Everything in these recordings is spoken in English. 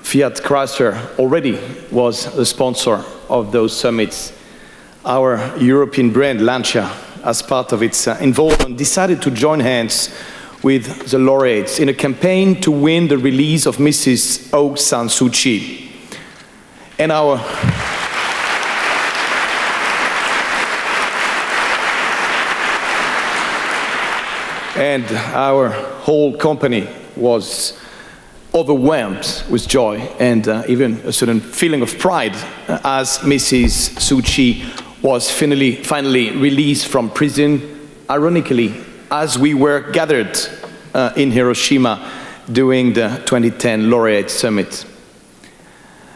Fiat Chrysler already was the sponsor of those summits. Our European brand, Lancia, as part of its involvement, decided to join hands with the laureates in a campaign to win the release of Mrs. Aung San Suu Kyi. And our whole company was overwhelmed with joy and even a certain feeling of pride as Mrs. Suu Kyi was finally released from prison, ironically, as we were gathered in Hiroshima during the 2010 Laureate Summit.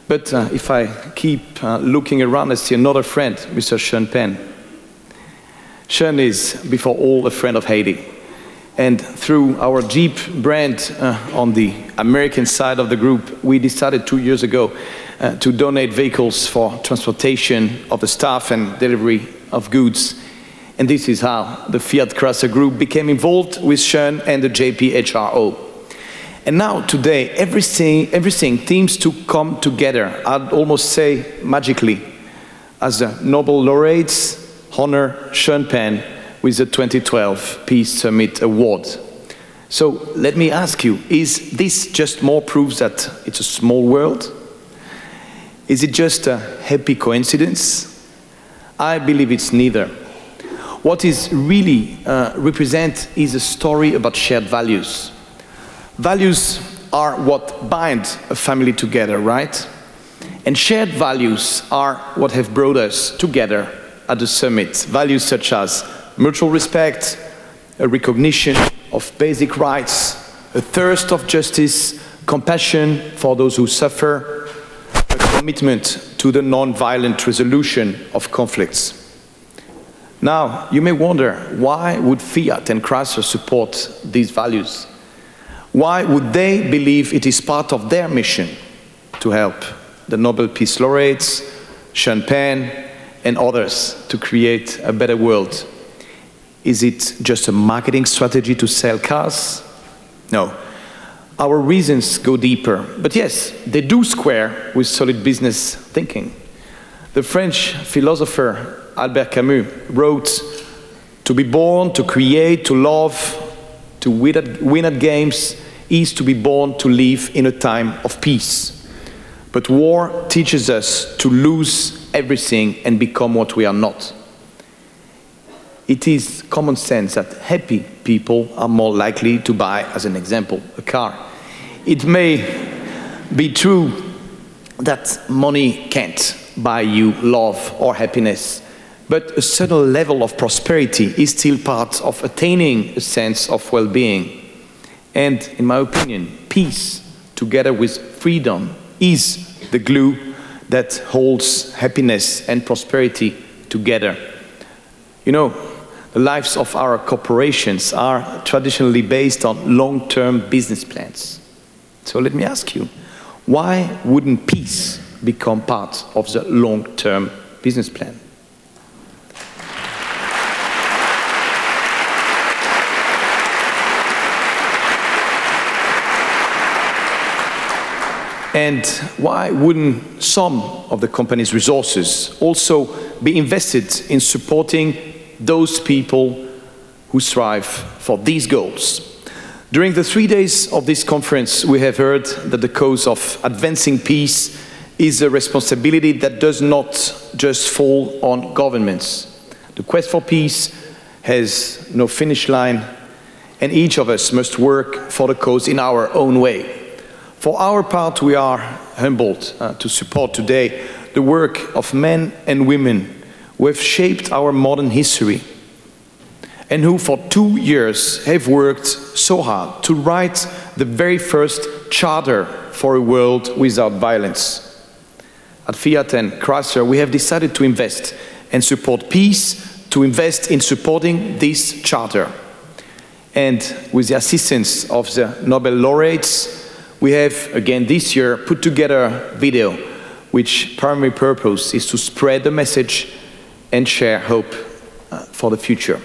But if I keep looking around, I see another friend, Mr. Sean Penn. Sean is, before all, a friend of Haiti. And through our Jeep brand on the American side of the group, we decided 2 years ago to donate vehicles for transportation of the staff and delivery of goods. And this is how the Fiat Chrysler Group became involved with Sean and the JPHRO. And now, today, everything seems to come together, I'd almost say magically, as the Nobel laureates honor Sean Penn with the 2012 Peace Summit Award. So let me ask you, is this just more proof that it's a small world? Is it just a happy coincidence? I believe it's neither. What is really represent is a story about shared values. Values are what bind a family together, right? And shared values are what have brought us together at the summit. Values such as mutual respect, a recognition of basic rights, a thirst of justice, compassion for those who suffer, a commitment to the non-violent resolution of conflicts. Now, you may wonder, why would Fiat and Chrysler support these values? Why would they believe it is part of their mission to help the Nobel Peace Laureates, Sean Penn, and others to create a better world? Is it just a marketing strategy to sell cars? No. Our reasons go deeper. But yes, they do square with solid business thinking. The French philosopher Albert Camus wrote, "To be born, to create, to love, to win at games is to be born to live in a time of peace. But war teaches us to lose everything and become what we are not." It is common sense that happy people are more likely to buy, as an example, a car. It may be true that money can't buy you love or happiness, but a certain level of prosperity is still part of attaining a sense of well-being. And in my opinion, peace, together with freedom, is the glue that holds happiness and prosperity together. You know, the lives of our corporations are traditionally based on long-term business plans. So let me ask you, why wouldn't peace become part of the long-term business plan? And why wouldn't some of the company's resources also be invested in supporting those people who strive for these goals? During the 3 days of this conference, we have heard that the cause of advancing peace is a responsibility that does not just fall on governments. The quest for peace has no finish line, and each of us must work for the cause in our own way. For our part, we are humbled to support today the work of men and women who have shaped our modern history and who for 2 years have worked so hard to write the very first charter for a world without violence. At Fiat and Chrysler, we have decided to invest and support peace, to invest in supporting this charter. And with the assistance of the Nobel laureates, we have, again this year, put together a video which primary purpose is to spread the message and share hope for the future.